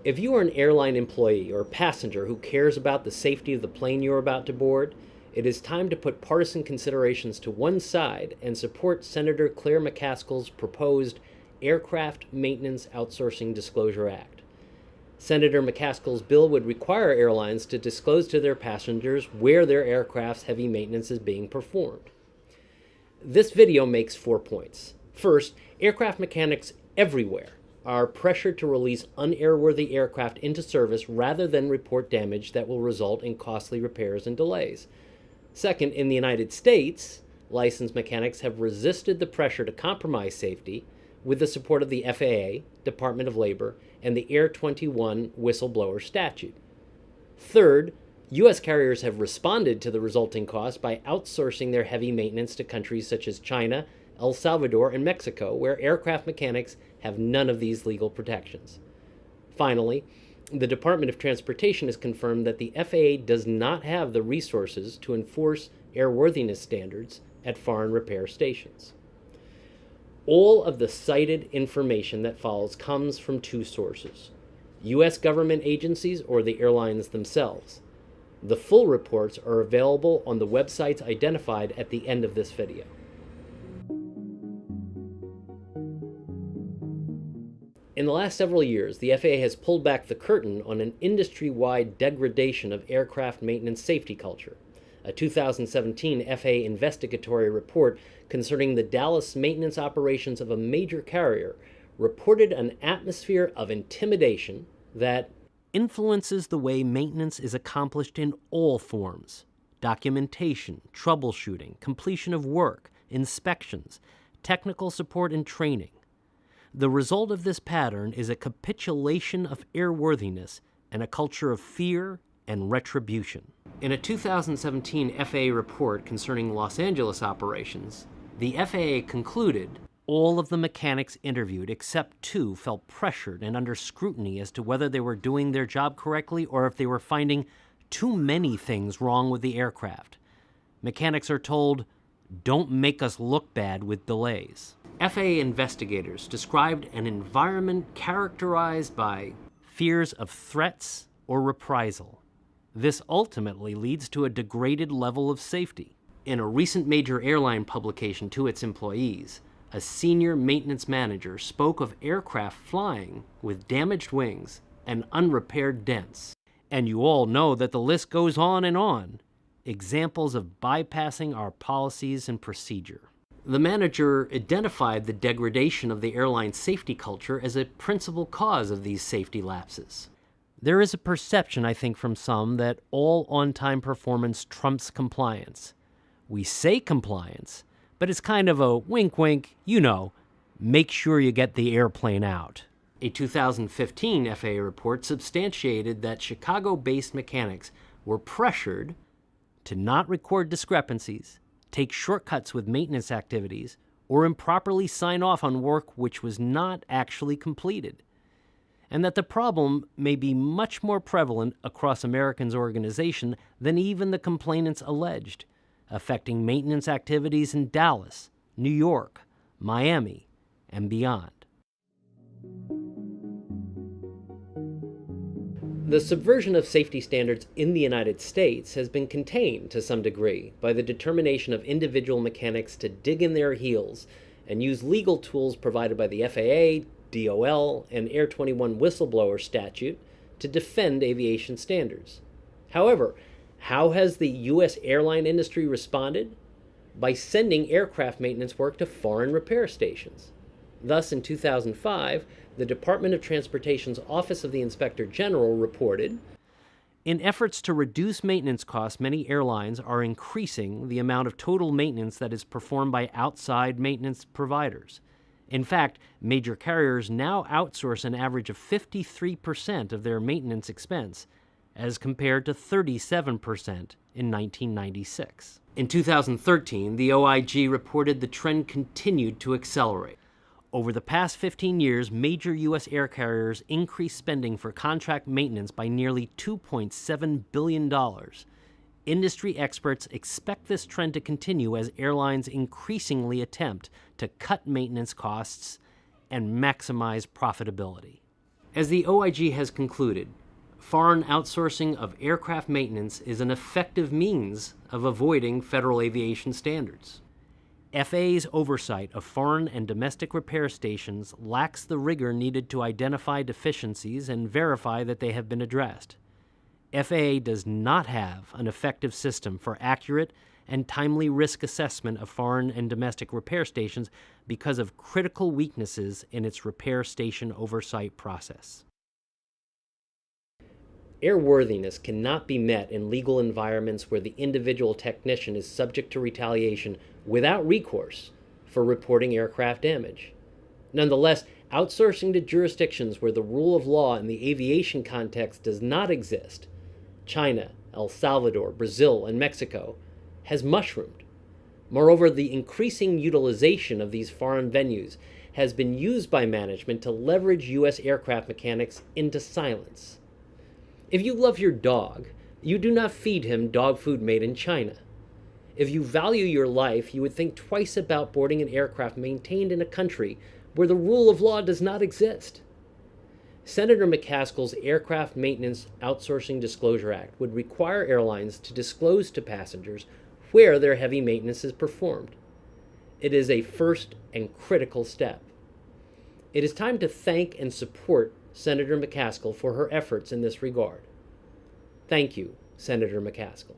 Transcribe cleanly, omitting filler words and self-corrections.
If you are an airline employee or passenger who cares about the safety of the plane you're about to board, it is time to put partisan considerations to one side and support Senator Claire McCaskill's proposed Aircraft Maintenance Outsourcing Disclosure Act. Senator McCaskill's bill would require airlines to disclose to their passengers where their aircraft's heavy maintenance is being performed. This video makes 4 points. First, aircraft mechanics everywhere are pressured to release unairworthy aircraft into service rather than report damage that will result in costly repairs and delays. Second, in the United States, licensed mechanics have resisted the pressure to compromise safety with the support of the FAA, Department of Labor, and the Air 21 whistleblower statute. Third, U.S. carriers have responded to the resulting costs by outsourcing their heavy maintenance to countries such as China, El Salvador, and Mexico, where aircraft mechanics have none of these legal protections. Finally, the Department of Transportation has confirmed that the FAA does not have the resources to enforce airworthiness standards at foreign repair stations. All of the cited information that follows comes from 2 sources: U.S. government agencies or the airlines themselves. The full reports are available on the websites identified at the end of this video. In the last several years, the FAA has pulled back the curtain on an industry-wide degradation of aircraft maintenance safety culture. A 2017 FAA investigatory report concerning the Dallas maintenance operations of a major carrier reported an atmosphere of intimidation that influences the way maintenance is accomplished in all forms: documentation, troubleshooting, completion of work, inspections, technical support, and training. The result of this pattern is a capitulation of airworthiness and a culture of fear and retribution. In a 2017 FAA report concerning Los Angeles operations, the FAA concluded all of the mechanics interviewed except 2 felt pressured and under scrutiny as to whether they were doing their job correctly or if they were finding too many things wrong with the aircraft. Mechanics are told, "Don't make us look bad with delays." FAA investigators described an environment characterized by fears of threats or reprisal. This ultimately leads to a degraded level of safety. In a recent major airline publication to its employees, a senior maintenance manager spoke of aircraft flying with damaged wings and unrepaired dents. And you all know that the list goes on and on. Examples of bypassing our policies and procedure. The manager identified the degradation of the airline safety culture as a principal cause of these safety lapses. There is a perception, I think, from some that all on-time performance trumps compliance. We say compliance, but it's kind of a wink-wink, make sure you get the airplane out. A 2015 FAA report substantiated that Chicago-based mechanics were pressured to not record discrepancies, take shortcuts with maintenance activities, or improperly sign off on work which was not actually completed, and that the problem may be much more prevalent across Americans' organization than even the complainants alleged, affecting maintenance activities in Dallas, New York, Miami, and beyond. The subversion of safety standards in the United States has been contained to some degree by the determination of individual mechanics to dig in their heels and use legal tools provided by the FAA, DOL, and Air 21 whistleblower statute to defend aviation standards. However, how has the U.S. airline industry responded? By sending aircraft maintenance work to foreign repair stations. Thus, in 2005, the Department of Transportation's Office of the Inspector General reported, "In efforts to reduce maintenance costs, many airlines are increasing the amount of total maintenance that is performed by outside maintenance providers. In fact, major carriers now outsource an average of 53% of their maintenance expense, as compared to 37% in 1996. In 2013, the OIG reported the trend continued to accelerate. Over the past 15 years, major U.S. air carriers increased spending for contract maintenance by nearly $2.7 billion. Industry experts expect this trend to continue as airlines increasingly attempt to cut maintenance costs and maximize profitability." As the OIG has concluded, foreign outsourcing of aircraft maintenance is an effective means of avoiding federal aviation standards. FAA's oversight of foreign and domestic repair stations lacks the rigor needed to identify deficiencies and verify that they have been addressed. FAA does not have an effective system for accurate and timely risk assessment of foreign and domestic repair stations because of critical weaknesses in its repair station oversight process. Airworthiness cannot be met in legal environments where the individual technician is subject to retaliation without recourse for reporting aircraft damage. Nonetheless, outsourcing to jurisdictions where the rule of law in the aviation context does not exist, China, El Salvador, Brazil, and Mexico, has mushroomed. Moreover, the increasing utilization of these foreign venues has been used by management to leverage U.S. aircraft mechanics into silence. If you love your dog, you do not feed him dog food made in China. If you value your life, you would think twice about boarding an aircraft maintained in a country where the rule of law does not exist. Senator McCaskill's Aircraft Maintenance Outsourcing Disclosure Act would require airlines to disclose to passengers where their heavy maintenance is performed. It is a first and critical step. It is time to thank and support Senator McCaskill for her efforts in this regard. Thank you, Senator McCaskill.